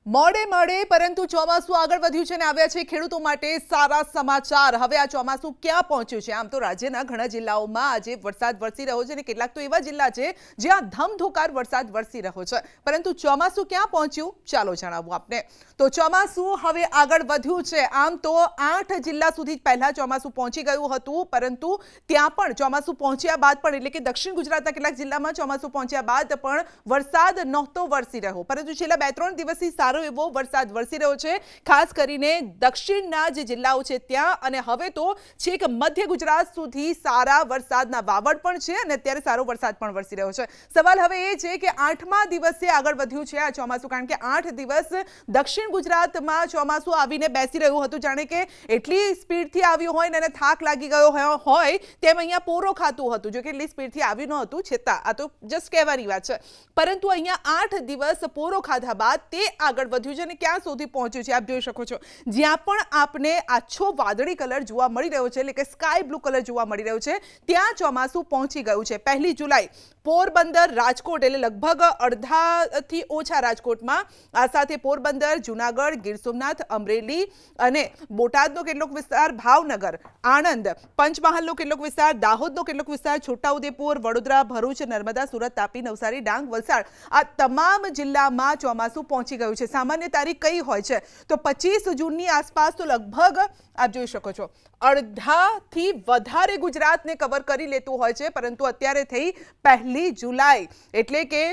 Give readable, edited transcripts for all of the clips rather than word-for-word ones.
મોડે મોડે પરંતુ ચોમાસું આગળ વધ્યું છે અને આવ્યા છે ખેડૂતો માટે સારા સમાચાર। હવે આ ચોમાસું ક્યાં પહોંચ્યું છે? આમ તો રાજ્યના ઘણા જિલ્લાઓમાં આજે વરસાદ વરસી રહ્યો છે અને કેટલાક તો એવા જિલ્લા છે જ્યાં ધમધોકાર વરસાદ વરસી રહ્યો છે, પરંતુ ચોમાસું ક્યાં પહોંચ્યું ચાલો જણાવું આપને। તો ચોમાસું હવે આગળ વધ્યું છે। આમ તો 8 જિલ્લા સુધી પહેલા ચોમાસું પહોંચી ગયું હતું, પરંતુ ત્યાં પણ ચોમાસું પહોંચ્યા બાદ પણ એટલે કે દક્ષિણ ગુજરાતના કેટલાક જિલ્લામાં ચોમાસું પહોંચ્યા બાદ પણ વરસાદ નહોતો વરસી રહ્યો, પરંતુ છેલ્લા 2-3 દિવસથી સારો એવો વરસાદ વરસી રહ્યો છે, ખાસ કરીને દક્ષિણના જે જિલ્લાઓ છે ત્યાં, અને હવે તો છેક મધ્ય ગુજરાત સુધી સારા વરસાદના વાવડ પણ છે અને અત્યારે સારો વરસાદ પણ વરસી રહ્યો છે। સવાલ હવે એ છે કે 8મા દિવસે આગળ વધ્યું છે આ ચોમાસું, કારણ કે 8 દિવસ દક્ષિણ ગુજરાતમાં ચોમાસું આવીને બેસી રહ્યું હતું, જાણે કે એટલી સ્પીડથી આવ્યું હોય ને એને થાક લાગી ગયો હોય તેમ અહીંયા પોરો ખાતું હતું। જો કે એટલી સ્પીડથી આવ્યું ન હતું, છતાં આ તો જસ્ટ કહેવાની વાત છે, પરંતુ અહીંયા 8 દિવસ પોરો ખાધા બાદ તે આગળ વધ્યું છે અને ક્યાં સુધી પહોંચ્યું છે આપ જોઈ શકો છો। જ્યાં પણ આપને આછો વાદળી કલર જોવા મળી રહ્યો છે, એટલે કે સ્કાય બ્લુ કલર જોવા મળી રહ્યો છે, ત્યાં ચોમાસું પહોંચી ગયું છે। 1 જુલાઈ પોરબંદર, રાજકોટ એટલે લગભગ અડધાથી ઓછા રાજકોટમાં, આ સાથે પોરબંદર, જૂનાગઢ, ગીર સોમનાથ, અમરેલી અને બોટાદનો કેટલોક વિસ્તાર, ભાવનગર, આણંદ, પંચમહાલનો કેટલોક વિસ્તાર, દાહોદનો કેટલોક વિસ્તાર, છોટાઉદેપુર, વડોદરા, ભરૂચ, નર્મદા, સુરત, તાપી, નવસારી, ડાંગ, વલસાડ, આ તમામ જિલ્લામાં ચોમાસું પહોંચી ગયું છે। સામાન્ય તારીખ કઈ હોય છે તો 25 જૂનની આસપાસ, તો લગભગ આપ જોઈ શકો છો અડધાથી વધારે ગુજરાતને કવર કરી લેતું હોય છે, પરંતુ અત્યારે થઈ 1 જુલાઈ એટલે કે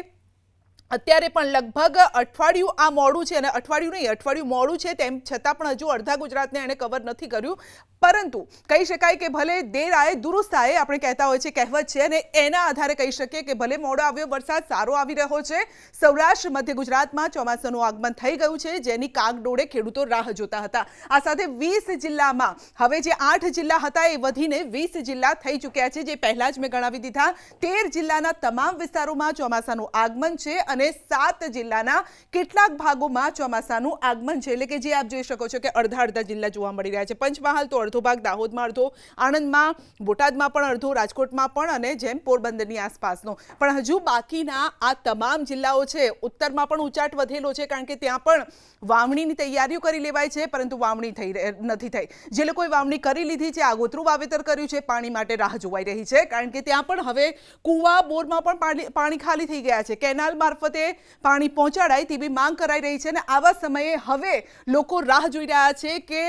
અત્યારે પણ લગભગ અઠવાડિયું આ મોડું છે, અને અઠવાડિયું મોડું છે તેમ છતાં પણ હજુ અડધા ગુજરાતને એણે કવર નથી કર્યું, પરંતુ કહી શકાય કે ભલે દેર આયે દુરુસ્ત આયે આપણે કહેતા હોય છે, કહેવત છે, અને એના આધારે કહી શકીએ કે ભલે મોડો આવ્યો વરસાદ, સારો આવી રહ્યો છે। સૌરાષ્ટ્ર મધ્ય ગુજરાતમાં ચોમાસાનું આગમન થઈ ગયું છે, જેની કાગડોળે ખેડૂતો રાહ જોતા હતા। આ સાથે 20 જિલ્લામાં હવે જે 8 જિલ્લા હતા એ વધીને 20 જિલ્લા થઈ ચૂક્યા છે, જે પહેલા જ મેં ગણાવી દીધા। 13 જિલ્લાના તમામ વિસ્તારોમાં ચોમાસાનું આગમન છે અને 7 જિલ્લાના કેટલાક ભાગોમાં ચોમાસાનું આગમન છે, એટલે કે જે આપ જોઈ શકો છો કે અડધા જિલ્લા જોવા મળી રહ્યા છે। પંચમહાલ તો અડધો ભાગ, દાહોદમાં અડધો, આણંદમાં, બોટાદમાં પણ અડધો, રાજકોટમાં પણ, અને જેમ પોરબંદરની આસપાસનો પણ હજુ બાકીના આ તમામ જિલ્લાઓ છે। ઉત્તરમાં પણ ઉચાટ વધેલો છે, કારણ કે ત્યાં પણ વાવણીની તૈયારીઓ કરી લેવાય છે, પરંતુ વાવણી નથી થઈ। જે લોકોએ વાવણી કરી લીધી છે, આગોતરું વાવેતર કર્યું છે, પાણી માટે રાહ જોવાઈ રહી છે, કારણ કે ત્યાં પણ હવે કૂવા, બોરમાં પણ પાણી ખાલી થઈ ગયા છે, કેનાલ મારફતે પાણી પહોંચાડાય તેવી માંગ કરાઈ રહી છે, અને આવા સમયે હવે લોકો રાહ જોઈ રહ્યા છે કે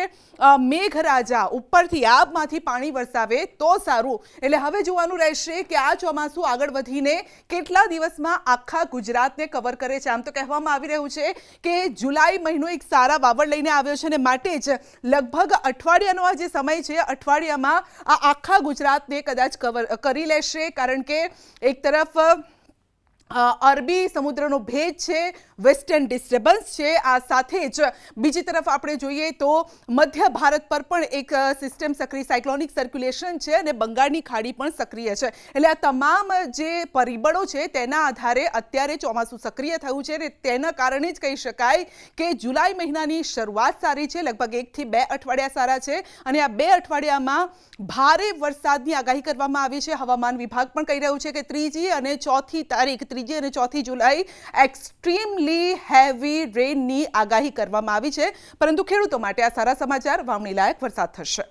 મેઘરાજા ઉપરથી આબમાંથી પાણી વરસાવે તો સારું। એટલે હવે જોવાનું રહેશે કે આ ચોમાસું આગળ વધીને કેટલા દિવસમાં આખા ગુજરાતને કવર કરે છે। આમ તો કહેવામાં આવી રહ્યું છે કે જુલાઈ મહિનો એક સારા વાવડ લઈને આવ્યો છે, અને માટે જ લગભગ અઠવાડિયાનો આ જે સમય છે, અઠવાડિયામાં આ આખા ગુજરાતને કદાચ કવર કરી લેશે, કારણ કે એક તરફ અરબી સમુદ્રનો ભેજ છે, વેસ્ટર્ન ડિસ્ટર્બન્સ છે, આ સાથે જ બીજી તરફ આપણે જોઈએ તો મધ્ય ભારત પર પણ એક સિસ્ટમ સક્રિય, સાયક્લોનિક સર્ક્યુલેશન છે, અને બંગાળની ખાડી પણ સક્રિય છે। એટલે આ તમામ જે પરિબળો છે તેના આધારે અત્યારે ચોમાસું સક્રિય થયું છે, અને તેના કારણે જ કહી શકાય કે જુલાઈ મહિનાની શરૂઆત સારી છે। લગભગ 1 થી 2 અઠવાડિયા સારા છે, અને આ 2 અઠવાડિયામાં ભારે વરસાદની આગાહી કરવામાં આવી છે। હવામાન વિભાગ પણ કહી રહ્યું છે કે 3જી અને 4થી જુલાઈ એક્સ્ટ્રીમલી હેવી રેનની આગાહી કરવામાં આવી છે, પરંતુ ખેડૂતો માટે આ સારા સમાચાર, વાવણી લાયક વરસાદ થશે।